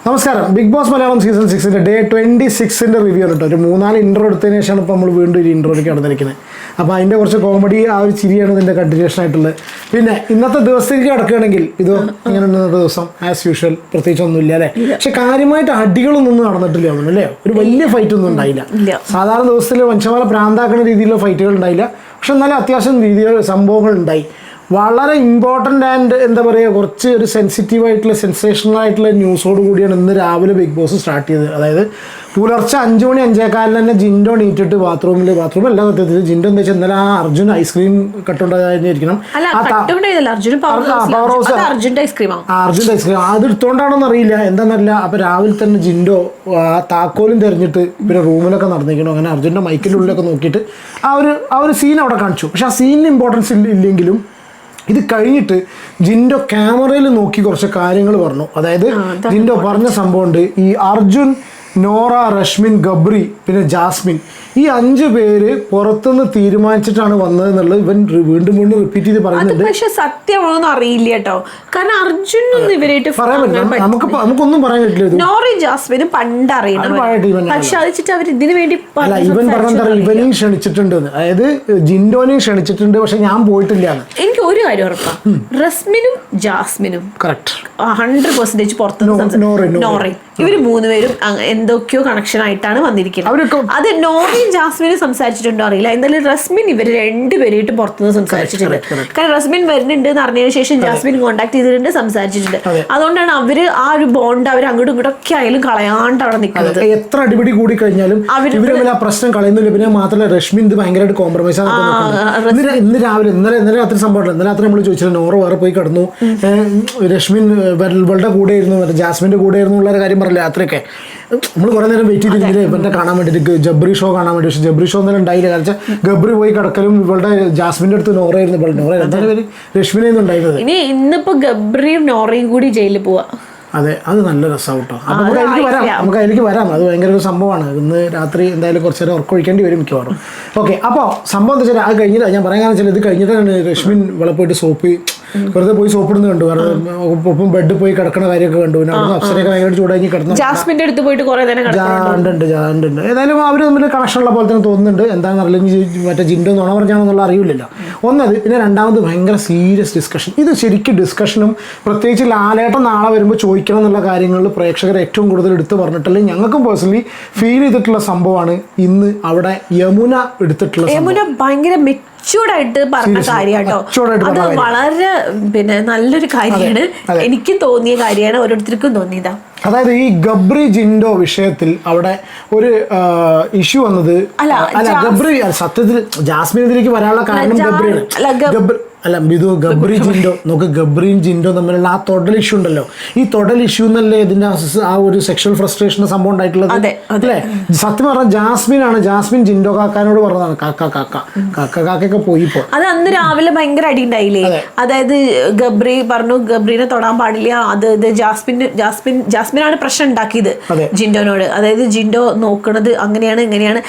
നമസ്കാരം. Bigg Boss Malayalam season 6 day 26 review കേട്ടോ. ഒരു 3-4 ഇൻട്രോ എടുത്തതിന് ശേഷമാണ് ഇപ്പോൾ നമ്മൾ വീണ്ടും ഒരു ഇൻട്രോയിലേക്ക് കടന്നിരിക്കുന്നത്. അപ്പോൾ അതിൻ്റെ കുറച്ച് കോമഡി ആ ഒരു ചിരിയാണ് ഇതിൻ്റെ കണ്ടിന്യൂഷൻ ആയിട്ടുള്ളത്. പിന്നെ ഇന്നത്തെ ദിവസത്തേക്ക് കിടക്കുകയാണെങ്കിൽ ഇത് ഇങ്ങനെ ഇന്നത്തെ ദിവസം ആസ് യൂഷ്വൽ പ്രത്യേകിച്ച് ഒന്നുമില്ല അല്ലേ. പക്ഷെ കാര്യമായിട്ട് അടികളൊന്നും നടന്നിട്ടില്ല ഒന്നും അല്ലേ. ഒരു വലിയ ഫൈറ്റ് ഒന്നും ഉണ്ടായില്ല. സാധാരണ ദിവസത്തിൽ മനുഷ്യന്മാരെ ഭ്രാന്താക്കുന്ന രീതിയിലുള്ള ഫൈറ്റുകൾ ഉണ്ടായില്ല. പക്ഷെ എന്നാലും അത്യാവശ്യം രീതിയിൽ സംഭവങ്ങൾ ഉണ്ടായി. വളരെ ഇമ്പോർട്ടൻ്റ് ആൻഡ് എന്താ പറയുക കുറച്ച് ഒരു സെൻസിറ്റീവായിട്ടുള്ള സെൻസേഷണൽ ആയിട്ടുള്ള ന്യൂസോട് കൂടിയാണ് ഇന്ന് രാവിലെ ബിഗ് ബോസ് സ്റ്റാർട്ട് ചെയ്തത്. അതായത് പുലർച്ചെ 5 മണി 5:15 തന്നെ ജിൻഡോ നീറ്റിട്ട് ബാത്റൂമിൽ എല്ലാ സത്യത്തിൽ ജിൻഡോ എന്താ വെച്ചാൽ ഇന്നലെ ആ അർജുൻ ഐസ്ക്രീം കട്ടുണ്ടായിരിക്കണം. അർജുൻ്റെ ഐസ്ക്രീം അത് എടുത്തോണ്ടാണോന്ന് അറിയില്ല, എന്താണെന്നറിയില്ല. അപ്പോൾ രാവിലെ തന്നെ ജിൻഡോ ആ താക്കോലും തിരഞ്ഞിട്ട് പിന്നെ റൂമിലൊക്കെ നടന്നിരിക്കണം. അങ്ങനെ അർജുൻ്റെ മൈക്കിൻ്റെ ഉള്ളിലൊക്കെ നോക്കിയിട്ട് ആ ഒരു സീൻ അവിടെ കാണിച്ചു. പക്ഷെ ആ സീനിന് ഇമ്പോർട്ടൻസ് ഇല്ലെങ്കിലും ഇത് കഴിഞ്ഞിട്ട് ജിൻഡോ ക്യാമറയിൽ നോക്കി കുറച്ച് കാര്യങ്ങൾ പറഞ്ഞു. അതായത് ജിൻഡോ പറഞ്ഞ സംഭവമുണ്ട്. ഈ അർജുൻ, നോറ, റഷ്മിൻ, ഗബ്രി പിന്നെ ജാസ്മിൻ ഈ 5 പേര് പുറത്തുനിന്ന് തീരുമാനിച്ചിട്ടാണ് വന്നതെന്നുള്ളത് ഇവൻ വീണ്ടും റിപ്പീറ്റ് ചെയ്ത് പറയുന്നുണ്ട്. പക്ഷെ സത്യമാണെന്ന് അറിയില്ല കേട്ടോ. കാരണം അർജുനൊന്നും ഇവരായിട്ട് പറയാൻ പറ്റില്ല, നമുക്കൊന്നും പറയാൻ പറ്റില്ല. നോറയും ജാസ്മിനും പണ്ട് അറിയണം. പക്ഷെ അത് വെച്ചിട്ട് അവർ ഇതിനു വേണ്ടി ഇവൻ പറഞ്ഞ ഇവനെയും ക്ഷണിച്ചിട്ടുണ്ട്, അതായത് ജിൻഡോനെയും ക്ഷണിച്ചിട്ടുണ്ട്. പക്ഷെ ഞാൻ പോയിട്ടില്ല. എനിക്ക് ഒരു കാര്യം ഉറപ്പാണ്, റസ്മിനും ജാസ്മിനും കറക്റ്റ് 100% പുറത്തുനിന്ന് നോറയും ഇവര് 3 പേരും എന്തൊക്കെയോ കണക്ഷൻ ആയിട്ടാണ് വന്നിരിക്കുന്നത്. അത് നോറയും ജാസ്മിനും സംസാരിച്ചിട്ടുണ്ടോ അറിയില്ല. എന്തായാലും റസ്മിൻ ഇവര് 2 പേരായിട്ട് പുറത്തുനിന്ന് സംസാരിച്ചിട്ടുണ്ട്. കാരണം റസ്മിൻ വരുന്നുണ്ട് എന്ന് അറിഞ്ഞതിന് ശേഷം ജാസ്മിൻ കോൺടാക്ട് ചെയ്തിട്ടുണ്ട്, സംസാരിച്ചിട്ടുണ്ട്. അതുകൊണ്ടാണ് അവര് ആ ഒരു ബോണ്ട് അവർ അങ്ങോട്ടും ഇങ്ങോട്ടും ഒക്കെ ആയാലും കളയാണ്ട് അവിടെ നിൽക്കുന്നത്. എത്ര അടിപിടി കൂടി കഴിഞ്ഞാലും ഇവര് ആ പ്രശ്നം കളയുന്നില്ല. പിന്നെ മാത്രമല്ല റഷ്മിൻ ഇത് ഭയങ്കരമായിട്ട് കോംപ്രമൈസ് ആണ്. ഇന്ന് രാവിലെ ഇന്നലെ രാത്രി സംഭവം ഇന്നലെ രാത്രി നമ്മൾ ചോദിച്ചില്ല, നോറ വേറെ പോയി കിടന്നു, രശ്മിൻ ഇവളുടെ കൂടെ ആയിരുന്നു, ജാസ്മിന്റെ കൂടെ ആയിരുന്നു ഉള്ള കാര്യം പറഞ്ഞില്ല. രാത്രിയൊക്കെ നമ്മൾ കുറെ നേരം വെയിറ്റ് ചെയ്തിരുന്നില്ല ഇവന്റെ കാണാൻ വേണ്ടിയിട്ട്, ജബ്രി ഷോ കാണാൻ വേണ്ടി. പക്ഷെ ജബ്രി ഷോ ഒന്നും ഉണ്ടായില്ല. കാരണം ഗബ്രി പോയി കിടക്കലും ഇവളുടെ ജാസ്മിന്റെ അടുത്ത് നോറയായിരുന്നു. നോറ എന്തായാലും പേര് രശ്മിനായിരുന്നു ഉണ്ടായിരുന്നത്. ഇനി ഇന്നിപ്പോ ഗബ്രിയും നോറയും കൂടി ജയിലിൽ പോവാ. അതെ, അത് നല്ല രസമാണ് കേട്ടോ. അപ്പോൾ നമുക്ക് അതിലേക്ക് വരാം. അത് ഭയങ്കര ഒരു സംഭവമാണ്. ഇന്ന് രാത്രി എന്തായാലും കുറച്ച് നേരം ഉറക്കൊഴിക്കേണ്ടി വരും മിക്കവാറും. ഓക്കെ, അപ്പോൾ സംഭവം എന്താ വെച്ചാൽ അത് കഴിഞ്ഞിട്ട് ഞാൻ പറയാൻ കാരണം വെച്ചാൽ ഇത് കഴിഞ്ഞിട്ടാണ് രശ്മിൻ ഇവിടെ പോയിട്ട് സോപ്പ് വെറുതെ പോയി സോപ്പിടുന്ന് കണ്ടു. ഒപ്പം ബെഡ് പോയി കിടക്കണ കാര്യമൊക്കെ കണ്ടു. പിന്നെ അവിടെ അപ്സരയൊക്കെ ഭയങ്കര ചൂടാക്കി കിടന്നു. ജാസ്മിന്റെ അടുത്ത് പോയിട്ട് ഉണ്ട്. ഏതായാലും അവർ തമ്മിൽ കണക്ഷൻ ഉള്ള പോലെ തന്നെ തോന്നുന്നുണ്ട്. എന്താണെന്ന് അറിയില്ലെങ്കിൽ മറ്റേ ജിൻഡോ നുണ പറഞ്ഞാണെന്നുള്ള അറിയില്ലല്ലോ ഒന്നത്. പിന്നെ രണ്ടാമത് ഭയങ്കര സീരിയസ് ഡിസ്കഷൻ. ഇത് ശരിക്കും ഡിസ്കഷനും പ്രത്യേകിച്ച് ലാലേട്ടൻ നാളെ വരുമ്പോൾ ചോദിക്കണം എന്നുള്ള കാര്യങ്ങളിൽ പ്രേക്ഷകർ ഏറ്റവും കൂടുതൽ എടുത്ത് പറഞ്ഞിട്ടുള്ളത് ഞങ്ങൾക്കും പേഴ്സണലി ഫീൽ ചെയ്തിട്ടുള്ള സംഭവമാണ് ഇന്ന് അവിടെ യമുന എടുത്തിട്ടുള്ള. യമുന ഭയങ്കര മെച്ചൂർഡായിട്ട് പറഞ്ഞ കാര്യം കേട്ടോ. അത് വളരെ പിന്നെ നല്ലൊരു കാര്യമാണ്. എനിക്കും തോന്നിയ കാര്യമാണ്, ഓരോരുത്തർക്കും തോന്നിയതാ. അതായത് ഈ ഗബ്രി ജിൻഡോ വിഷയത്തിൽ അവിടെ ഒരു ഇഷ്യൂ വന്നത് ഗബ്രി സത്യത്തിൽ ജാസ്മിനെതിലേക്ക് വരാനുള്ള കാരണം ഗബ്രിയാണ്. അല്ല ബിദു, ഗബ്രി ജിൻഡോ നോക്ക്, ഗബ്രിയും ജിൻഡോ തമ്മിലുള്ള ആ തൊടൽ ഇഷ്യൂ ഉണ്ടല്ലോ. ഈ തൊടൽ ഇഷ്യൂ എന്നല്ലേ ഇതിന്റെ ആ ഒരു സെക്ഷൽ ഫ്രസ്ട്രേഷൻ സംഭവം ഉണ്ടായിട്ടുള്ളത് അല്ലേ. സത്യം പറഞ്ഞാൽ ജാസ്മിൻ ജിൻഡോ കാക്കാനോട് പറഞ്ഞതാണ് കാക്കൊക്കെ പോയിപ്പോ. അത് അന്ന് രാവിലെ ഭയങ്കര അടി ഉണ്ടായില്ലേ. അതായത് ഗബ്രി പറഞ്ഞു ഗബ്രീനെ തൊടാൻ പാടില്ല, അത് ജാസ്മിനാണ് പ്രശ്നം ഉണ്ടാക്കിയത് ജിൻഡോനോട്. അതായത് ജിൻഡോ നോക്കണത് അങ്ങനെയാണ്.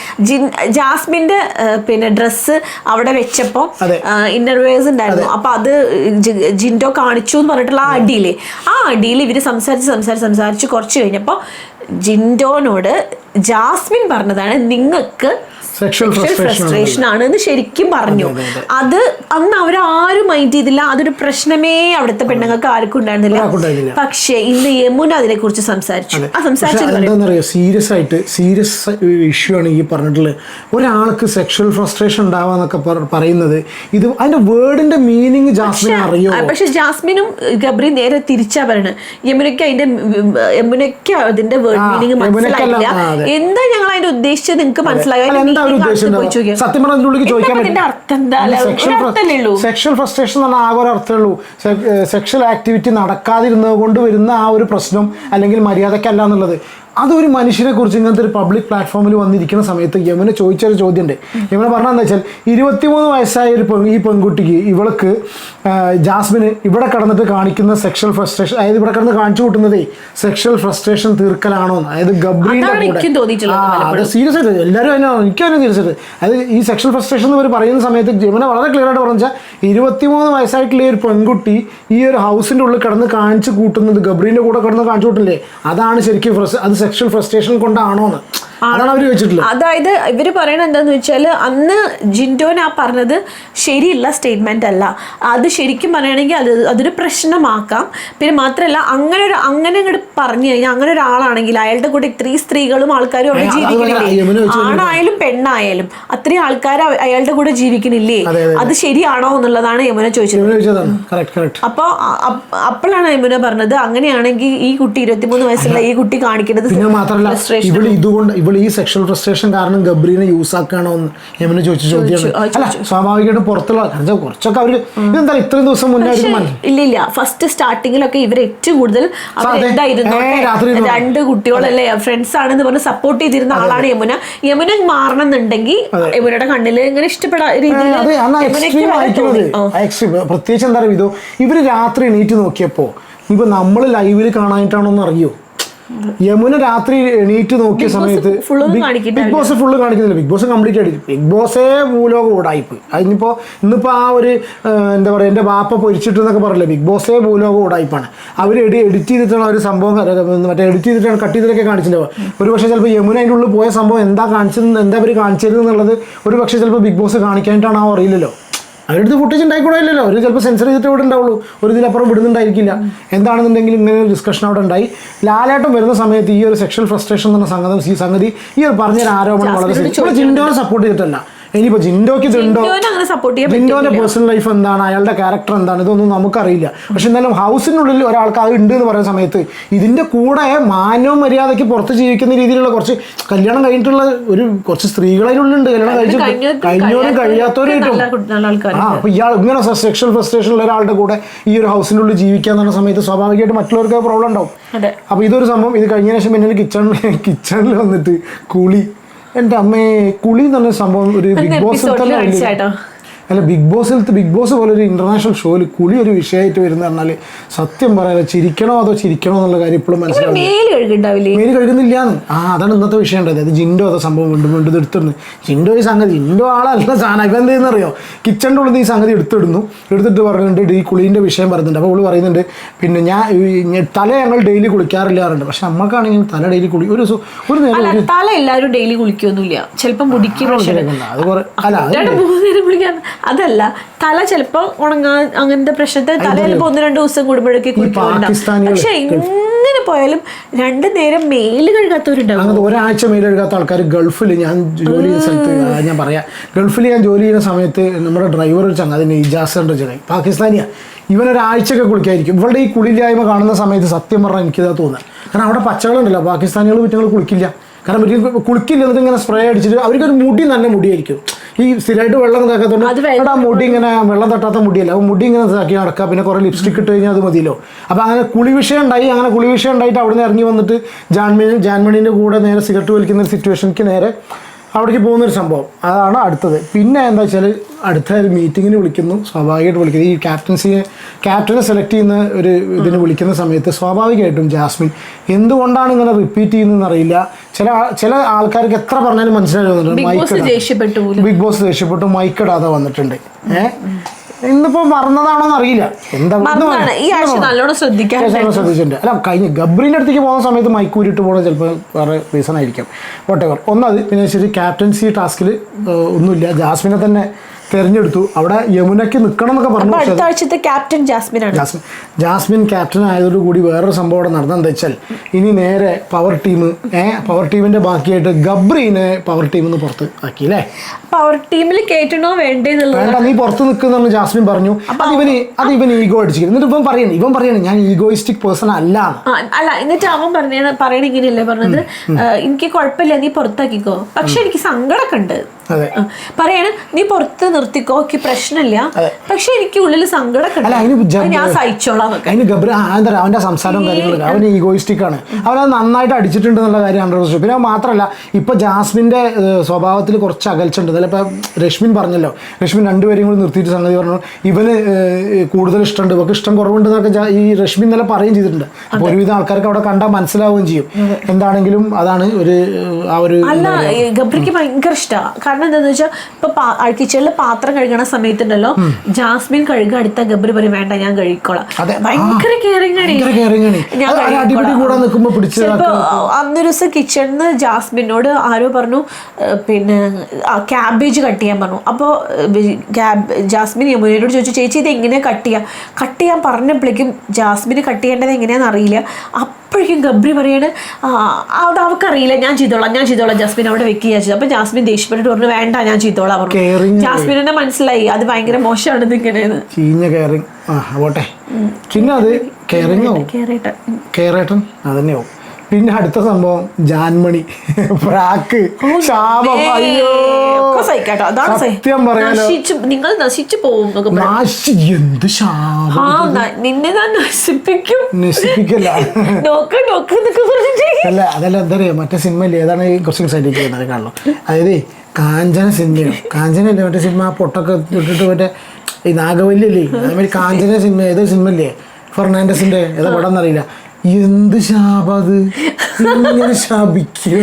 ജാസ്മിന്റെ പിന്നെ ഡ്രസ്സ് അവിടെ വെച്ചപ്പോ ഇന്നർവേഴ്സ് ഉണ്ടായിരുന്നു. അപ്പൊ അത് ജിൻഡോ കാണിച്ചു എന്ന് പറഞ്ഞിട്ടുള്ള ആ അടിയിൽ ഇവര് സംസാരിച്ച് കുറച്ച് കഴിഞ്ഞപ്പോ ജിൻഡോനോട് ജാസ്മിൻ പറഞ്ഞതാണ് നിങ്ങൾക്ക് സെക്ഷൽ ഫ്രസ്ട്രേഷൻ ആണ് എന്ന് ശരിക്കും പറഞ്ഞു. അത് അന്ന് അവരാരും മൈൻഡ് ചെയ്തില്ല. അതൊരു പ്രശ്നമേ അവിടുത്തെ പെണ്ണുങ്ങൾക്ക് ആർക്കും ഉണ്ടായിരുന്നില്ല. പക്ഷെ ഇന്ന് യമുന അതിനെ കുറിച്ച് സംസാരിച്ചു. സീരിയസ് ഇഷ്യൂ ആണ് ഈ പറഞ്ഞിട്ടുള്ളത്. ഒരാൾക്ക് സെക്ഷൽ ഫ്രസ്ട്രേഷൻ ഉണ്ടാവാന്നൊക്കെ പറയുന്നത് ഇത് അതിന്റെ വേർഡിന്റെ മീനിങ് ജാസ്മിൻ അറിയോ? പക്ഷെ ജാസ്മിനും ഗബ്രി നേരെ തിരിച്ചാ പറയണത്. യമുനയ്ക്ക് അതിന്റെ വേർഡ് മീനിങ് മനസ്സിലായില്ല. എന്താ ഞങ്ങൾ അതിന്റെ ഉദ്ദേശിച്ചത് നിങ്ങൾക്ക് മനസ്സിലായോ? സത്യം പറഞ്ഞ ചോദിക്കാൻ സെക്ഷൽ ഫ്രസ്ട്രേഷൻ എന്ന് പറഞ്ഞാൽ ആകെ ഒരു അർത്ഥമേ ഉള്ളൂ. സെക്ഷൽ ആക്ടിവിറ്റി നടക്കാതിരുന്നത് കൊണ്ട് വരുന്ന ആ ഒരു പ്രശ്നം അല്ലെങ്കിൽ മര്യാദക്കല്ല എന്നുള്ളത്. അതൊരു മനുഷ്യനെ കുറിച്ച് ഇങ്ങനത്തെ ഒരു പബ്ലിക് പ്ലാറ്റ്ഫോമിൽ വന്നിരിക്കുന്ന സമയത്ത് യമുന ചോദിച്ചൊരു ചോദ്യമുണ്ട്. യമുന പറഞ്ഞതെന്ന് വെച്ചാൽ 23 വയസ്സായ ഈ പെൺകുട്ടിക്ക് ഇവൾക്ക് ജാസ്മിന് ഇവിടെ കടന്നിട്ട് കാണിക്കുന്ന സെക്ഷൽ ഫ്രസ്ട്രേഷൻ, അതായത് ഇവിടെ കടന്ന് കാണിച്ചു കൂട്ടുന്നതേ സെക്ഷൽ ഫ്രസ്ട്രേഷൻ തീർക്കലാണോ, അതായത് ഗബ്രീന്റെ കൂടെ സീരിയസ് ആയിട്ട് എല്ലാവരും എനിക്കതിനെ സീരിയസ് ആയിട്ട് അതായത് ഈ സെക്ഷൽ ഫ്രസ്ട്രേഷൻ എന്ന് പറയുന്ന സമയത്ത് യമുന വളരെ ക്ലിയർ ആയിട്ട് പറഞ്ഞാൽ 23 വയസ്സായിട്ടുള്ള ഒരു പെൺകുട്ടി ഈ ഒരു ഹൗസിന്റെ ഉള്ളിൽ കിടന്ന് കാണിച്ചു കൂട്ടുന്നത് ഗബ്രീന്റെ കൂടെ കിടന്ന് കാണിച്ചു കൂട്ടില്ലേ, അതാണ് ശരിക്കും അത് സെക്ഷൽ ഫ്രസ്ട്രേഷൻ കൊണ്ടാണോന്ന് അതാണ് അവർ വെച്ചിട്ടുള്ളത്. അതായത് ഇവര് പറയണത് എന്താന്ന് വെച്ചാൽ അന്ന് ജിൻഡോൻ ആ പറഞ്ഞത് ശരിയുള്ള സ്റ്റേറ്റ്മെന്റ് അല്ല, അത് ശരിക്കും പറയുകയാണെങ്കിൽ അതൊരു പ്രശ്നമാക്കാം. പിന്നെ മാത്രമല്ല അങ്ങനെ ഇങ്ങോട്ട് പറഞ്ഞു കഴിഞ്ഞാൽ അങ്ങനെ ഒരാളാണെങ്കിൽ അയാളുടെ കൂടെ ഇത്രയും സ്ത്രീകളും ആൾക്കാരും അവിടെ ജീവിക്കണില്ലേ, ആണായാലും പെണ്ണായാലും അത്രയും ആൾക്കാർ അയാളുടെ കൂടെ ജീവിക്കണില്ലേ, അത് ശരിയാണോ എന്നുള്ളതാണ് യമുന ചോദിച്ചത്. അപ്പൊ അപ്പോഴാണ് യമുന പറഞ്ഞത് അങ്ങനെയാണെങ്കിൽ ഈ കുട്ടി 23 വയസ്സുള്ള ഈ കുട്ടി കാണിക്കുന്നത് ഈ സെക്ഷൽ ഫ്രസ്ട്രേഷൻ കാരണം ഗബ്രീനെ യൂസ് ആക്കുകയാണോ എന്ന് യമുന ചോദിച്ച ചോദ്യമാണ്. അല്ല സ്വാഭാവികമായിട്ടും പുറത്തുള്ള കുറച്ചൊക്കെ അവര് ഇതെന്താ ഇത്രയും ദിവസം മുന്നേ ഇല്ല ഫസ്റ്റ് സ്റ്റാർട്ടിങ്ങിലൊക്കെ ഇവർ ഏറ്റവും കൂടുതൽ രണ്ട് കുട്ടികളല്ലേ ഫ്രണ്ട്സ് ആണെന്ന് പറഞ്ഞ് സപ്പോർട്ട് ചെയ്തിരുന്ന ആളാണ് യമുന. യമുന മാറണമെന്നുണ്ടെങ്കിൽ യമുനയുടെ കണ്ണില് ഇങ്ങനെ ഇഷ്ടപ്പെടാ പ്രത്യേകിച്ച് എന്താ പറയുക, ഇതോ ഇവര് രാത്രി എണീറ്റ് നോക്കിയപ്പോ ഇപ്പൊ നമ്മള് ലൈവില് കാണാനായിട്ടാണോന്ന് അറിയോ, യമുന രാത്രി എണീറ്റ് നോക്കിയ സമയത്ത് ബിഗ് ബോസ് ഫുള്ള് കാണിക്കുന്നില്ല, ബിഗ് ബോസ് കംപ്ലീറ്റ് ആയിട്ട് ബിഗ് ബോസേ ഭൂലോകം ഓടായിപ്പ്. അതിനിപ്പോ ഇന്നിപ്പോ ആ ഒരു എന്താ പറയുക എന്റെ ബാപ്പ പൊരിച്ചിട്ട് എന്നൊക്കെ പറയില്ലേ, ബിഗ് ബോസേ ഭൂലോകം ഓടായിപ്പാണ്. അവർ എഡിറ്റ് ചെയ്തിട്ടാണ് ഒരു സംഭവം മറ്റേ എഡിറ്റ് ചെയ്തിട്ടാണ് കട്ട് ചെയ്തിട്ടൊക്കെ കാണിച്ചിട്ടുണ്ടാവുക. ഒരു പക്ഷേ ചിലപ്പോൾ യമുന അതിൻ്റെ ഉള്ളിൽ പോയ സംഭവം എന്താ കാണിച്ചത്, എന്താ അവർ കാണിച്ചത് എന്നുള്ളത് ഒരു പക്ഷേ ചിലപ്പോൾ ബിഗ് ബോസ് കാണിക്കാനായിട്ടാണ് ആ അറിയില്ലല്ലോ. അവരുടെ ഫുട്ടേജ് ഉണ്ടായിക്കൂടായില്ലല്ലോ, അവർ ചിലപ്പോൾ സെൻസർ ചെയ്തിട്ട് ഇവിടെ ഉണ്ടാവുള്ളൂ, ഒരു ഇതിലപ്പുറം വിടുന്നുണ്ടായിരിക്കില്ല. എന്താണെന്നുണ്ടെങ്കിൽ ഇങ്ങനെ ഒരു ഡിസ്കഷൻ അവിടെ ഉണ്ടായി. ലാലേട്ടം വരുന്ന സമയത്ത് ഈ ഒരു സെക്ഷൽ ഫ്രസ്ട്രേഷൻ എന്ന സംഗതി ഈ ഒരു പറഞ്ഞൊരു ആരോപണം വളരെ ജിൻഡോനെ സപ്പോർട്ട് ചെയ്തിട്ടല്ല. ഇനിയിപ്പോ ജിൻഡോക്ക് ജിൻഡോന്റെ പേഴ്സണൽ ലൈഫ് എന്താണ്, അയാളുടെ ക്യാരക്ടർ എന്താണ്, ഇതൊന്നും നമുക്കറിയില്ല. പക്ഷെ എന്നാലും ഹൗസിനുള്ളിൽ ഒരാൾക്ക് അത് ഉണ്ട് എന്ന് പറയുന്ന സമയത്ത് ഇതിന്റെ കൂടെ മാനവും മര്യാദയ്ക്ക് പുറത്ത് ജീവിക്കുന്ന രീതിയിലുള്ള കുറച്ച് കല്യാണം കഴിഞ്ഞിട്ടുള്ള കുറച്ച് സ്ത്രീകളതിനുള്ളിലുണ്ട്, കല്യാണം കഴിഞ്ഞവരും കഴിയാത്തവരും കിട്ടും. അപ്പൊ ഇയാൾ ഇങ്ങനെ സെക്ഷൽ ഫ്രസ്ട്രേഷൻ ഉള്ള ഒരാളുടെ കൂടെ ഈ ഒരു ഹൗസിൻ്റെ ഉള്ളിൽ ജീവിക്കാന്ന് പറഞ്ഞ സമയത്ത് സ്വാഭാവികമായിട്ട് മറ്റുള്ളവർക്ക് പ്രോബ്ലം ഉണ്ടാവും. അപ്പൊ ഇതൊരു സംഭവം. ഇത് കഴിഞ്ഞ ശേഷം പിന്നെ കിച്ചണിൽ വന്നിട്ട് കുളി, എൻ്റെ അമ്മേ കുളി എന്ന് പറഞ്ഞ സംഭവം ഒരു ബിഗ് ബോസിൽ തന്നെ അല്ല ബിഗ് ബോസ് പോലെ ഒരു ഇന്റർനാഷണൽ ഷോയിൽ കുളി ഒരു വിഷയമായിട്ട് വരുന്ന പറഞ്ഞാൽ സത്യം പറയാം ചിരിക്കണോ എന്നുള്ള കാര്യം ഇപ്പോഴും മനസ്സിലാവും. മേല് കഴുകുന്നില്ലാന്ന് അതാണ് ഇന്നത്തെ വിഷയം ഉണ്ടായത്. അത് ജിൻഡോ അതോ സംഭവം വീണ്ടും എടുത്തിടുന്നു. ജിൻഡോ ഈ സംഗതി ജിൻഡോ ആളല്ല സാധനം. ഇപ്പം എന്തെന്നറിയോ, കിച്ചണിൻ്റെ ഉള്ളിൽ ഈ സംഗതി എടുത്തിട്ട് പറയുന്നുണ്ട് ഈ കുളീൻ്റെ വിഷയം പറയുന്നുണ്ട്. അപ്പോൾ അവള് പറയുന്നുണ്ട് പിന്നെ ഞാൻ തല ഞങ്ങൾ ഡെയിലി കുളിക്കാറില്ലാറുണ്ട്, പക്ഷെ നമ്മൾക്കാണെങ്കിൽ തല ഡെയിലി ഒരു നേരം തല എല്ലാവരും ഡെയിലി കുളിക്കൊന്നുമില്ല, ചിലപ്പോൾ മുടിക്ക് അതല്ല തല ചിലപ്പോ ഉണങ്ങാൻ അങ്ങനത്തെ പ്രശ്നത്തിൽ തല ചിലപ്പോൾ 1-2 ദിവസം കൂടുമ്പോഴൊക്കെ കുളിക്കുന്നുണ്ടാവും. പക്ഷെ എങ്ങനെ പോയാലും 2 നേരം മേല് കഴുകാത്തവരുണ്ടാവും. അങ്ങനെ ഒരാഴ്ച മേല് കഴുകാത്ത ആൾക്കാർ ഗൾഫിൽ ഞാൻ ജോലി ചെയ്യുന്ന സ്ഥലത്ത് ഞാൻ പറയാം, ഗൾഫിൽ ഞാൻ ജോലി ചെയ്യുന്ന സമയത്ത് നമ്മുടെ ഡ്രൈവർ ഒരു ചങ്ങാതി ഇജാസിന്റെ ചങ്ങായി പാകിസ്ഥാനിയാണ്. ഇവനൊരാഴ്ചയൊക്കെ കുളിക്കായിരിക്കും. ഇവളുടെ ഈ കുളിയില്ലായ്മ കാണുന്ന സമയത്ത് സത്യം പറഞ്ഞാൽ എനിക്കിതാ തോന്നുന്നത്. കാരണം അവിടെ പച്ചകളുണ്ടല്ലോ, പാകിസ്ഥാനികൾ മറ്റുകൾ കുളിക്കില്ല. കാരണം ഒരിക്കലും കുളിക്കില്ല, എന്നിട്ട് ഇങ്ങനെ സ്പ്രേ അടിച്ചിട്ട് അവർക്കൊരു മുടി നല്ല മുടിയായിരിക്കും. ഈ സ്ഥിരമായിട്ട് വെള്ളം തട്ടാത്തോണ്ട് അവിടെ ആ മുടി ഇങ്ങനെ വെള്ളം തട്ടാത്ത മുടിയല്ല, അപ്പോൾ മുടി ഇങ്ങനെ ഇതാക്കി നടക്കുക. പിന്നെ കുറേ ലിപ്സ്റ്റിക് ഇട്ട് കഴിഞ്ഞാൽ അത് മതിയല്ലോ. അപ്പോൾ അങ്ങനെ കുളി വിഷയം ഉണ്ടായിട്ട് അവിടെ നിന്ന് ഇറങ്ങി വന്നിട്ട് ജാൻമണീൻ്റെ കൂടെ നേരെ സിഗരറ്റ് വലിക്കുന്ന ഒരു സിറ്റുവേഷനിക്ക് നേരെ അവിടേക്ക് പോകുന്നൊരു സംഭവം. അതാണ് അടുത്തത്. പിന്നെ എന്താ വെച്ചാൽ അടുത്ത ഒരു മീറ്റിങ്ങിന് വിളിക്കുന്നു, സ്വാഭാവികമായിട്ട് വിളിക്കുന്നത് ഈ ക്യാപ്റ്റനെ സെലക്ട് ചെയ്യുന്ന ഒരു ഇതിന് വിളിക്കുന്ന സമയത്ത് സ്വാഭാവികമായിട്ടും ജാസ്മിൻ എന്തുകൊണ്ടാണ് ഇങ്ങനെ റിപ്പീറ്റ് ചെയ്യുന്നതെന്ന് അറിയില്ല. ചില ആൾക്കാർക്ക് എത്ര പറഞ്ഞാലും മനസ്സിലായി ബിഗ് ബോസ് ദേഷ്യപ്പെട്ടു മൈക്കിടാതെ വന്നിട്ടുണ്ട്. ഇന്നിപ്പോ മറന്നതാണോന്ന് അറിയില്ല, ശ്രദ്ധിച്ചിട്ടുണ്ട്. അല്ല കഴിഞ്ഞ ഗബ്രീൻ്റെ അടുത്തേക്ക് പോകുന്ന സമയത്ത് മൈക്കൂരിട്ട് പോകുന്നത് ചിലപ്പോൾ വേറെ റീസൺ ആയിരിക്കാം, വോട്ടെവർ. ഒന്നത് പിന്നെ ശരി ക്യാപ്റ്റൻസി ടാസ്കിൽ ഒന്നുമില്ല, ജാസ്മിനെ തന്നെ തെരഞ്ഞെടുത്തു. അവിടെ യമുനയ്ക്ക് നിൽക്കണം എന്നൊക്കെ പറഞ്ഞു. ജാസ്മിൻ ക്യാപ്റ്റൻ ആയതോടുകൂടി വേറൊരു സംഭവം അവിടെ നടന്നെന്താ വെച്ചാൽ ഇനി നേരെ പവർ ടീമിന്റെ ബാക്കിയായിട്ട് ഗബ്രീനെ പവർ ടീമിൽ നിന്ന് പുറത്ത് ആക്കി അല്ലേ. പവർ ടീമിൽ കേട്ടണോ വേണ്ട, നീ പുറത്ത് നിൽക്കുന്ന ജാസ്മിൻ പറഞ്ഞു. അത് ഇവൻ ഈഗോ അടിച്ചിരിക്കും. എന്നിട്ട് ഇവൻ പറയണേ ഞാൻ ഈഗോയിസ്റ്റിക് പേഴ്സൺ അല്ല. എന്നിട്ട് അവൻ പറയണ ഇങ്ങനെയല്ലേ പറഞ്ഞത്, എനിക്ക് കുഴപ്പമില്ല നീ പുറത്താക്കിക്കോ, പക്ഷെ എനിക്ക് സങ്കടമൊക്കെ ഉണ്ട്. പറയാണ് നീ പുറത്ത് നിർത്തിക്കോ, പ്രശ്നമില്ല, പക്ഷെ എനിക്ക് ഉള്ളിൽ സങ്കടമൊക്കെ ഞാൻ സഹിച്ചോളാം. അതിന് ഗബ്രി എന്താ പറയുക, അവന്റെ സംസാരവും കാര്യങ്ങളൊക്കെ അവന് ഈഗോയിസ്റ്റിക് ആണ്. അവനത് നന്നായിട്ട് അടിച്ചിട്ടുണ്ട് എന്നുള്ള കാര്യം 100%. പിന്നെ മാത്രമല്ല ഇപ്പൊ ജാസ്മിന്റെ സ്വഭാവത്തിൽ കുറച്ച് അകൽച്ചുണ്ട്. ചിലപ്പോൾ രശ്മിൻ പറഞ്ഞല്ലോ, രശ്മിൻ രണ്ടുപേരെയും കൂടി നിർത്തിയിട്ട് സംഗതി പറഞ്ഞു ഇവന് കൂടുതൽ ഇഷ്ടമുണ്ട്, ഇവർക്ക് ഇഷ്ടം കുറവുണ്ടെന്നൊക്കെ ഈ രശ്മിൻ ഇന്നലെ പറയുകയും ചെയ്തിട്ടുണ്ട്. അപ്പോൾ ഒരുവിധം ആൾക്കാർക്ക് അവിടെ കണ്ടാൽ മനസ്സിലാവുകയും ചെയ്യും. എന്താണെങ്കിലും അതാണ് ഒരു ആ ഒരു ഗബ്രിക്ക് ഭയങ്കര ഇഷ്ടമാണ്. കാരണം എന്താണെന്ന് വെച്ചാൽ ഇപ്പൊ കിച്ചണിൽ പാത്രം കഴുകണ സമയത്തുണ്ടല്ലോ, ജാസ്മിൻ കഴുക അടുത്ത ഗബ്രി പറയും വേണ്ട ഞാൻ കഴിക്കോളാം. ഭയങ്കര കെയറിംഗ് ആണ്. അന്നൊരു ദിവസം കിച്ചണിന്ന് ജാസ്മിനോട് ആരോ പറഞ്ഞു പിന്നെ ക്യാബേജ് കട്ട് ചെയ്യാൻ പറഞ്ഞു. അപ്പോൾ ജാസ്മിൻ യമുനയോട് ചോദിച്ചു ചേച്ചി ഇത് എങ്ങനെയാ കട്ട് ചെയ്യാൻ പറഞ്ഞപ്പോഴേക്കും ജാസ്മിന് കട്ട് ചെയ്യേണ്ടത് എങ്ങനെയാണെന്ന് അറിയില്ല. അപ്പോഴേക്കും ഗബ്രി പറയാണ് അത് അവൾക്കറിയില്ല, ഞാൻ ചെയ്തോളാം ജാസ്മിൻ അവിടെ വെക്കുക ചെയ്തു. അപ്പൊ ജാസ്മിൻ ദേഷ്യപ്പെട്ടിട്ട് പറഞ്ഞു വേണ്ട ഞാൻ ചെയ്തോളാം പറഞ്ഞു. ജാസ്മിനെ മനസ്സിലായി അത് ഭയങ്കര മോശമാണെന്ന് ഇങ്ങനെയാണ്. പിന്നെ അത് കേറേട്ടൻ അതന്നെയാവും. പിന്നെ അടുത്ത സംഭവം ജാൻമണി പ്രാക്ക് ശാപം. സത്യം പറയാലോ നിങ്ങൾ നശിച്ചു പോകും. എന്ത് ശാപം, നിന്നെ ഞാൻ നശിപ്പിക്കല്ല. അല്ല അതല്ല എന്താ പറയാ മറ്റേ സിനിമയില്ലേ ഏതാണ് കുറച്ച് സൈഡിലേക്ക് കാണണം. അതായത് കാഞ്ചന സിനിമയോ കാഞ്ചനല്ലേ മറ്റേ സിനിമ പൊട്ടൊക്കെ ഇട്ടിട്ട് മറ്റേ ഈ നാഗവല്യല്ലേ അതേമാതിരി കാഞ്ചന സിനിമ ഏതോ സിനിമല്ലേ ഫെർണാണ്ടസിന്റെ ഏതോ പടം എന്നറിയില്ല. എന്ത് ശാപത്, ഇങ്ങനെ ശപിക്കും.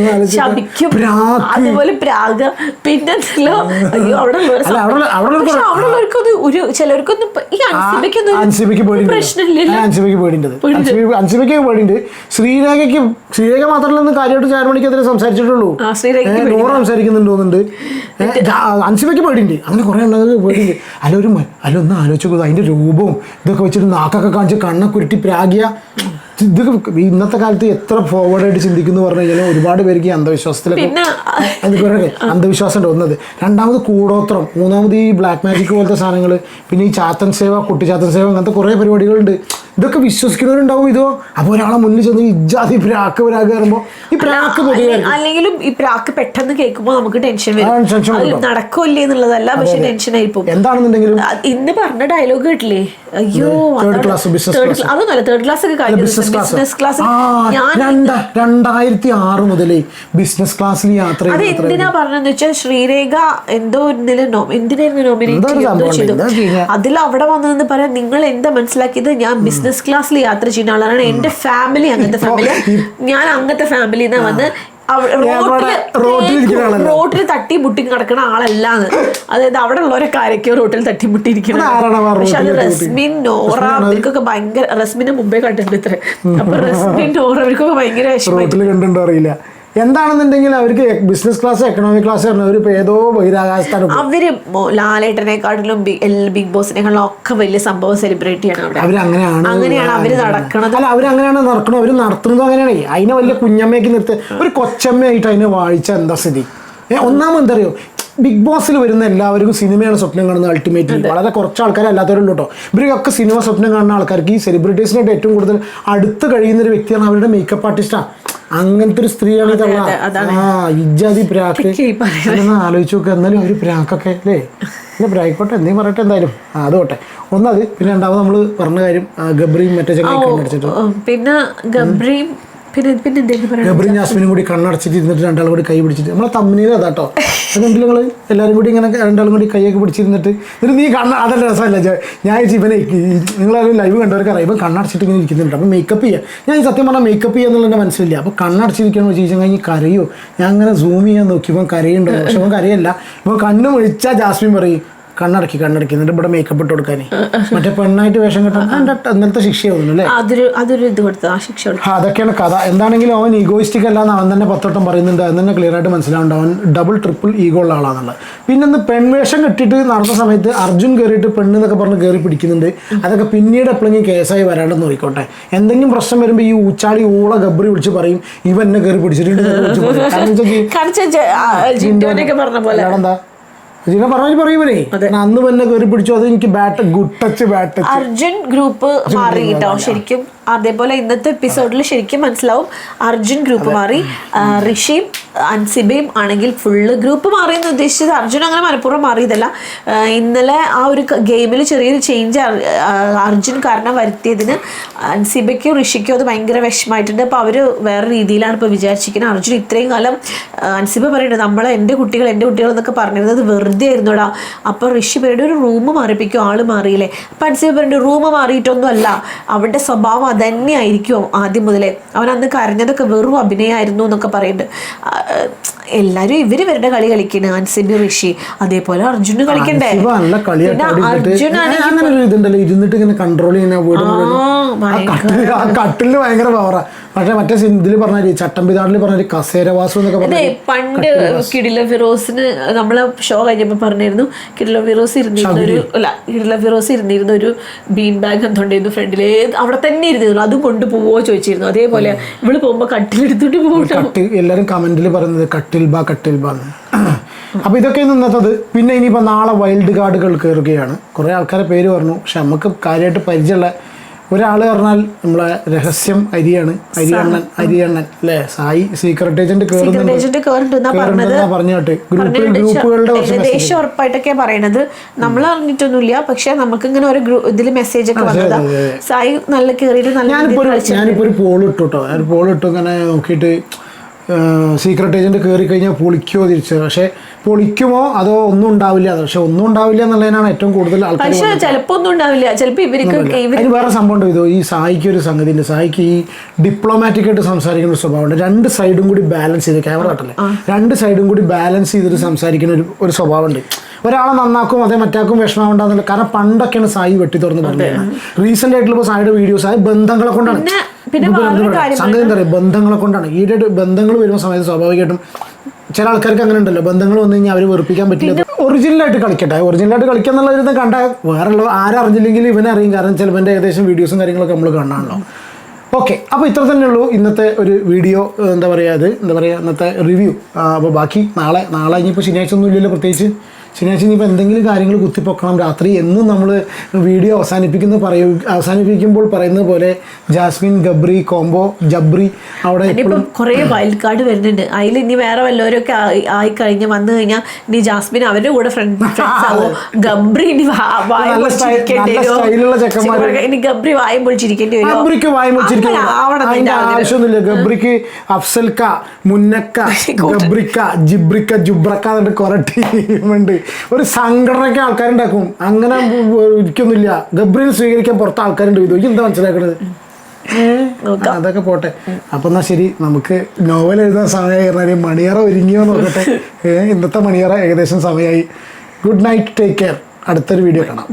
പിന്നെ ചിലർക്കൊന്നും ശ്രീരേഖ മാത്രമല്ല കാര്യമായിട്ട് ചാരമണിക്ക് അതിനെ സംസാരിച്ചിട്ടുള്ളൂ. നൂറ് സംസാരിക്കുന്നുണ്ട് തോന്നുന്നുണ്ട്. അൻസിബയ്ക്ക് പേടിയുണ്ട്. അങ്ങനെ കുറെ ഉണ്ടെങ്കിൽ പേടിയുണ്ട്. ഒന്ന് ആലോചിച്ചു അതിന്റെ രൂപവും ഇതൊക്കെ വെച്ചിട്ട് നാക്കൊക്കെ കാണിച്ച് കണ്ണക്കുരുട്ടി പ്രാഗിയ. ഇതൊക്കെ ഇന്നത്തെ കാലത്ത് എത്ര ഫോർവേഡായിട്ട് ചിന്തിക്കുന്നു പറഞ്ഞു കഴിഞ്ഞാൽ ഒരുപാട് പേർക്ക് ഈ അന്ധവിശ്വാസത്തിലൊക്കെ അന്ധവിശ്വാസം ഉണ്ട്. ഒന്നത്. രണ്ടാമത് കൂടോത്രം, മൂന്നാമത് ഈ ബ്ലാക്ക് മാജിക് പോലത്തെ സാധനങ്ങൾ, പിന്നെ ഈ ചാത്തൻ സേവ, കുട്ടിച്ചാത്തൻ സേവ, അങ്ങനത്തെ കുറേ പരിപാടികളുണ്ട്. ഇതൊക്കെ വിശ്വസിക്കുന്നവരുണ്ടാവും. ഇതോ അപ്പോൾ ഒരാളെ മുന്നിൽ ചെന്ന് ഇജാതി പ്രാക്ക് കയറുമ്പോൾ ഈ പ്രാക്ക് അല്ലെങ്കിലും ഈ പ്രാക്ക് പെട്ടെന്ന് കേൾക്കുമ്പോൾ നമുക്ക് ടെൻഷൻ വരും. നടക്കില്ലേ എന്നുള്ളതല്ല, പക്ഷെ ടെൻഷൻ ആയിപ്പോകും. എന്താണെന്നുണ്ടെങ്കിലും ഇന്ന് പറഞ്ഞ ഡയലോഗ് കേട്ടില്ലേ, അയ്യോ അതൊന്നല്ല തേർഡ് ക്ലാസ് ഒക്കെ കഴിഞ്ഞു. ബിസിനസ് ക്ലാസ് 2006 മുതലേ ബിസിനസ് ക്ലാസ്സിൽ യാത്ര. അത് എന്തിനാ പറഞ്ഞെന്ന് വെച്ചാൽ ശ്രീരേഖ എന്തോ എന്തിനായിരുന്നു നോമിനേറ്റ് ചെയ്തു. അതിൽ അവിടെ വന്നതെന്ന് പറയാൻ നിങ്ങൾ എന്താ മനസ്സിലാക്കിയത്, ഞാൻ ബിസിനസ് ക്ലാസ്സിൽ യാത്ര ചെയ്യുന്ന ആളാണ്, എന്റെ ഫാമിലി അങ്ങനത്തെ ഫാമിലി, ഞാൻ അങ്ങനത്തെ ഫാമിലിന്ന് വന്ന് റോട്ടിൽ തട്ടി മുട്ടി കിടക്കുന്ന ആളല്ലാന്ന്. അതായത് അവിടെ ഉള്ളവരൊക്കെ ആരൊക്കെയോ റോട്ടിൽ തട്ടി മുട്ടിയിരിക്കണം. പക്ഷെ അത് റസ്മിൻ, നോറ ഇവർക്കൊക്കെ ഭയങ്കര, റസ്മിനെ മുമ്പേ കണ്ടിട്ടുണ്ട് ഇത്ര. അപ്പൊ റസ്മിൻ, നോറ ഇവർക്കൊക്കെ ഭയങ്കര വിഷമം അറിയില്ല. എന്താണെന്നുണ്ടെങ്കിൽ അവർക്ക് ബിസിനസ് ക്ലാസ് എക്കണോമിക് ക്ലാസ് ഒരു ഏതോ ബഹിരാകാശത്താണ്. അവര് ലാലേട്ടനെക്കാട്ടിലും ബിഗ് ബോസിനെക്കാളും ഒക്കെ വലിയ സംഭവം സെലിബ്രേറ്റ് ചെയ്യണം അവിടെ. അങ്ങനെയാണ് അവര് നടക്കണത്. അല്ല അവരങ്ങനെയാണ് നടക്കണം, അവര് നടത്തുന്നത് അങ്ങനെയാണ്. അതിനെ വലിയ കുഞ്ഞമ്മയ്ക്ക് നിർത്തി ഒരു കൊച്ചമ്മയായിട്ട് അതിനെ വാഴിച്ച എന്താ സ്ഥിതി. ഒന്നാമത് എന്താ അറിയോ, ബിഗ് ബോസിൽ വരുന്ന എല്ലാവർക്കും സിനിമയാണ് സ്വപ്നം കാണുന്നത്. അൾട്ടിമേറ്റ്ലി വളരെ കുറച്ച് ആൾക്കാരെ അല്ലാത്തവരുള്ളൂ കേട്ടോ. ഇവരൊക്കെ സിനിമ സ്വപ്നം കാണുന്ന ആൾക്കാർക്ക് ഈ സെലിബ്രിറ്റീസിനായിട്ട് ഏറ്റവും കൂടുതൽ അടുത്ത് കഴിയുന്ന ഒരു വ്യക്തിയാണ് അവരുടെ മേക്കപ്പ് ആർട്ടിസ്റ്റാണ്. അങ്ങനത്തെ ഒരു സ്ത്രീയാണ് ഇതല്ല. ഇജാതി പ്രാക്ക് ആലോചിച്ച് നോക്കുക. എന്നാലും ഒരു പ്രാക്കൊക്കെ അല്ലേ, പിന്നെ പ്രായിക്കോട്ടെ എന്തെങ്കിലും പറയട്ടെ. എന്തായാലും അതുകൊട്ടെ ഒന്നത്. പിന്നെ രണ്ടാമത് നമ്മൾ പറഞ്ഞ കാര്യം ഗബ്രിയും മറ്റേ കണ്ണടച്ചിട്ട് പിന്നെ ഗബ്രി ജാസ്മിനും കൂടി കണ്ണടച്ചിട്ട് ഇരുന്നിട്ട് രണ്ടാളും കൂടി കൈ പിടിച്ചിട്ട് നമ്മളെ തമ്മിൽ അതാട്ടോ. അതുകൊണ്ട് നിങ്ങൾ എല്ലാവരും കൂടി ഇങ്ങനെ രണ്ടാളും കൂടി കൈയൊക്കെ പിടിച്ചിരുന്നിട്ട് നീ അതല്ല രസമല്ല. ഞാൻ ഇവനെ നിങ്ങളാരും ലൈവ് കണ്ടവർക്ക് അറിയാം, ഇപ്പം കണ്ണടച്ചിട്ട് ഇങ്ങനെ ഇരിക്കുന്നുണ്ട്. അപ്പം മേക്കപ്പ് ചെയ്യുക, ഞാൻ സത്യം പറഞ്ഞാൽ മേക്കപ്പ് ചെയ്യുക എന്നുള്ളത് മനസ്സിലില്ല. അപ്പോൾ കണ്ണടച്ചിരിക്കണോ ചോദിച്ചാൽ കഴിഞ്ഞ് കരയോ, ഞാൻ അങ്ങനെ സൂം ചെയ്യാൻ നോക്കി ഇവൻ കരയുണ്ടോ, പക്ഷെ ഇവൻ കരയല്ല. ഇവൻ കണ്ണ് വിളിച്ചാൽ ജാസ്മിൻ പറയും കണ്ണടക്കി എന്നിട്ട് ഇവിടെ മേക്കപ്പ് ഇട്ട് കൊടുക്കാനേ. മറ്റേ പെണ്ണായിട്ട് വേഷം കെട്ടാൻ ഇന്നലത്തെ ശിക്ഷയാവുന്നു അല്ലേ, അതൊക്കെയാണ് കഥ. എന്താണെങ്കിലും അവൻ ഈഗോയിസ്റ്റിക് അല്ലാന്ന് അവൻ തന്നെ 10 വട്ടം പറയുന്നുണ്ട്. അത് തന്നെ ക്ലിയർ ആയിട്ട് മനസ്സിലാവുന്നുണ്ട് അവൻ ഡബിൾ ട്രിപ്പിൾ ഈഗോ ഉള്ള ആളാന്നുള്ളത്. പിന്നെ പെൺവേഷം കെട്ടിയിട്ട് നടന്ന സമയത്ത് അർജുൻ കയറിയിട്ട് പെണ്ണെന്നൊക്കെ പറഞ്ഞ് കയറി പിടിക്കുന്നുണ്ട്. അതൊക്കെ പിന്നീട് എപ്പോഴെങ്കിലും കേസായി വരാണ്ടെന്ന് നോക്കിക്കോട്ടെ. എന്തെങ്കിലും പ്രശ്നം വരുമ്പോൾ ഈ ഊച്ചാളി ഊള ഗബ്രി വിളിച്ച് പറയും ഇവൻ എന്നെ കയറി പിടിച്ചിട്ടുണ്ട്. എന്താ ജിന പറഞ്ഞു പറയൂലേ അന്ന് തന്നെ കയറി പിടിച്ചു. അത് എനിക്ക് ബാഡ് ടച്ച് അർജുൻ ഗ്രൂപ്പ് മാറി കേട്ടോ. ശരിക്കും അതേപോലെ ഇന്നത്തെ എപ്പിസോഡിൽ ശരിക്കും മനസ്സിലാവും അർജുൻ ഗ്രൂപ്പ് മാറി, ഋഷിയും അൻസിബയും ആണെങ്കിൽ ഫുള്ള് ഗ്രൂപ്പ് മാറിയെന്ന് ഉദ്ദേശിച്ചത് അർജുൻ അങ്ങനെ മനഃപൂർവ്വം മാറിയതല്ല. ഇന്നലെ ആ ഒരു ഗെയിമിൽ ചെറിയൊരു ചേഞ്ച് അർജുൻ കാരണം വരുത്തിയതിന് അൻസിബയ്ക്കോ ഋഷിക്കോ അത് ഭയങ്കര വിഷമമായിട്ടുണ്ട്. അപ്പോൾ അവർ വേറെ രീതിയിലാണ് ഇപ്പോൾ വിചാരിച്ചിരിക്കുന്നത്. അർജുൻ ഇത്രയും കാലം അൻസിബ പറയുന്നത് നമ്മളെ എൻ്റെ കുട്ടികൾ എന്നൊക്കെ പറഞ്ഞിരുന്നത് വെറുതെ ആയിരുന്നോടാ. അപ്പോൾ ഋഷി പറയുന്നത് ഒരു റൂം മാറിപ്പിക്കും, ആൾ മാറിയില്ലേ. അപ്പം അൻസിബ പറയുന്നത് റൂം മാറിയിട്ടൊന്നും അല്ല, അവൻ്റെ സ്വഭാവം അതന്നെയായിരിക്കും ആദ്യം മുതലേ, അവൻ അന്ന് കരഞ്ഞതൊക്കെ വെറും അഭിനയമായിരുന്നു എന്നൊക്കെ പറയുന്നുണ്ട്. എല്ലാരും ഇവരുടെ കളി കളിക്കണ അൻസിബി ഋഷി, അതേപോലെ അർജുന് കളിക്കണ്ടേ. ഇരുന്നിട്ട് ഇങ്ങനെ കൺട്രോൾ ചെയ്യുന്ന കട്ടിലിന് ഭയങ്കര പവറാ. പക്ഷെ മറ്റേ ഇതിൽ പറഞ്ഞ ചട്ടമ്പിതാടിൽ പറഞ്ഞ കസേരവാസം എന്നൊക്കെ പറഞ്ഞ പണ്ട് കിടില ഫിറോസിന് നമ്മളെ ഷോ കഴിഞ്ഞപ്പോ പറഞ്ഞിരുന്നു കിടില ഫിറോസ് ഇരുന്നിരുന്ന ഒരു ബീൻ ബാഗ് എന്തുണ്ടായിരുന്നു ഫ്രണ്ടില്, അവിടെ തന്നെ ഇരുന്നിരുന്നു. അതും കൊണ്ടുപോവോ ചോദിച്ചിരുന്നു. അതേപോലെ ഇവള് പോകുമ്പോ കട്ടിലെടുത്തിട്ട് പോകും. എല്ലാരും കമന്റിൽ പറയുന്നത് കട്ടിൽ ബാ അപ്പൊ ഇതൊക്കെ ഇന്നത്തത്. പിന്നെ ഇനിയിപ്പോ നാളെ വൈൽഡ് കാർഡുകൾ കയറുകയാണ്. കുറെ ആൾക്കാരെ പേര് പറഞ്ഞു, പക്ഷെ നമുക്ക് കാര്യമായിട്ട് പരിചയമുള്ള ഒരാള് പറഞ്ഞാൽ നമ്മളെ രഹസ്യം അരിയണ്ണൻ അല്ലേ, സായി സീക്രട്ട് ഏജന്റ് പറഞ്ഞിട്ട് ഗ്രൂപ്പുകളുടെ ഏകദേശം ഉറപ്പായിട്ടൊക്കെ പറയണത്. നമ്മൾ അറിഞ്ഞിട്ടൊന്നുമില്ല, പക്ഷെ നമുക്ക് ഇങ്ങനെ ഒരു ഇതിൽ മെസ്സേജ് ഒക്കെ വന്നതാ. സായി നല്ല കേറിയിട്ട് ഞാനിപ്പോ ഒരു പോൾ ഇട്ടു കേട്ടോ. പോൾ ഇട്ടു ഇങ്ങനെ നോക്കിയിട്ട് സീക്രട്ട് ഏജന്റ് കയറി കഴിഞ്ഞാൽ പൊളിക്കുമോ തിരിച്ചത്. പക്ഷെ പൊളിക്കുമോ അതോ ഒന്നും ഉണ്ടാവില്ല. പക്ഷെ ഒന്നും ഉണ്ടാവില്ല എന്നുള്ളതിനാണ് ഏറ്റവും കൂടുതൽ ആൾക്കാർ. ചിലപ്പോ ഒന്നും ഉണ്ടാവില്ല, ചിലപ്പോൾ അതിന് വേറെ സംഭവം ഉണ്ട്. ഇതോ ഈ സായിക്ക് ഒരു സംഗതി ഉണ്ട്. സായിക്ക് ഈ ഡിപ്ലോമാറ്റിക് ആയിട്ട് സംസാരിക്കുന്ന ഒരു സ്വഭാവമുണ്ട്. രണ്ട് സൈഡും കൂടി ബാലൻസ് ചെയ്ത്, ക്യാമറ കട്ടല്ലേ, രണ്ട് സൈഡും കൂടി ബാലൻസ് ചെയ്തിട്ട് സംസാരിക്കുന്ന ഒരു സ്വഭാവമുണ്ട്. ഒരാളെ നന്നാക്കും അതേ മറ്റാക്കും വിഷമം ഉണ്ടാകുന്നില്ല. കാരണം പണ്ടൊക്കെയാണ് സായി വെട്ടി തുറന്ന് പറഞ്ഞത്. റീസെന്റ് ആയിട്ടുള്ള സായിയുടെ വീഡിയോസ് ആയി ബന്ധങ്ങളെ കൊണ്ടാണ്. സംഗതി എന്താ പറയുക, ബന്ധങ്ങളെ കൊണ്ടാണ്. ഈയിടെ ബന്ധങ്ങൾ വരുന്ന സമയത്ത് സ്വാഭാവികമായിട്ടും ചില ആൾക്കാർക്ക് അങ്ങനെ ഉണ്ടല്ലോ, ബന്ധങ്ങൾ വന്നു കഴിഞ്ഞാൽ അവർ വെറുപ്പിക്കാൻ പറ്റില്ല. ഒറിജിനലായിട്ട് കളിക്കട്ടെ, ഒറിജിനലായിട്ട് കളിക്കുക എന്നുള്ളത് കണ്ടാൽ വേറെ ആരറിഞ്ഞില്ലെങ്കിൽ ഇവനെ അറിയും. കാരണം ചിലപ്പോൾ എൻ്റെ ഏകദേശം വീഡിയോസും കാര്യങ്ങളൊക്കെ നമ്മൾ കാണാമല്ലോ. ഓക്കെ, അപ്പോൾ ഇത്ര തന്നെ ഉള്ളൂ ഇന്നത്തെ ഒരു വീഡിയോ. എന്താ പറയുക ഇന്നത്തെ റിവ്യൂ. അപ്പോൾ ബാക്കി നാളെ ഇനിയിപ്പോൾ ശനിയാഴ്ച ഒന്നും ഇല്ലല്ലോ പ്രത്യേകിച്ച്. ശനിയാഴ്ച ഇനിയിപ്പോൾ എന്തെങ്കിലും കാര്യങ്ങൾ കുത്തിപ്പൊക്കണം രാത്രി. എന്നും നമ്മൾ വീഡിയോ അവസാനിപ്പിക്കുമ്പോൾ പറയുന്നത് പോലെ ജാസ്മിൻ ഗബ്രി കോംബോ ജബ്രി അവിടെ കുറേ വൈൽഡ് കാർഡ് വരുന്നുണ്ട്. അതിൽ ഇനി വേറെ വല്ലവരൊക്കെ ആയി കഴിഞ്ഞ് വന്നു കഴിഞ്ഞാൽ ഇനി ജാസ്മിൻ അവരുടെ കൂടെ ഫ്രണ്ട്സ് ആവോ, ഗബ്രി ഇനി ഇനി ഗബ്രി വായം പൊളിച്ചിരിക്കേണ്ടി വരും. ഗബ്രിക്ക് വായം പൊളിച്ചിരിക്കും ആവശ്യമൊന്നുമില്ല. ഗബ്രിക്ക് അഫ്സൽക്ക, മുന്നക്ക, ഗബ്രിക്ക, ജിബ്രിക്ക, ജുബ്രക്ക എന്നിട്ട് കുറെ ടീമുണ്ട്. ഒരു സംഘടനയ്ക്ക് ആൾക്കാരുണ്ടാക്കും. അങ്ങനെ ഇരിക്കൊന്നുമില്ല. ഗബ്രിനെ സ്വീകരിക്കാൻ പുറത്ത് ആൾക്കാരുണ്ട്. ഇത് എന്താ മനസ്സിലാക്കണത്? അതൊക്കെ പോട്ടെ. അപ്പൊ എന്നാ ശരി, നമുക്ക് നോവൽ എഴുതാൻ സമയമായി. മണിയറ ഒരുങ്ങിയോ നോക്കട്ടെ. ഇന്നത്തെ മണിയറ ഏകദേശം സമയമായി. Good night, take care. അടുത്തൊരു വീഡിയോ കാണാം.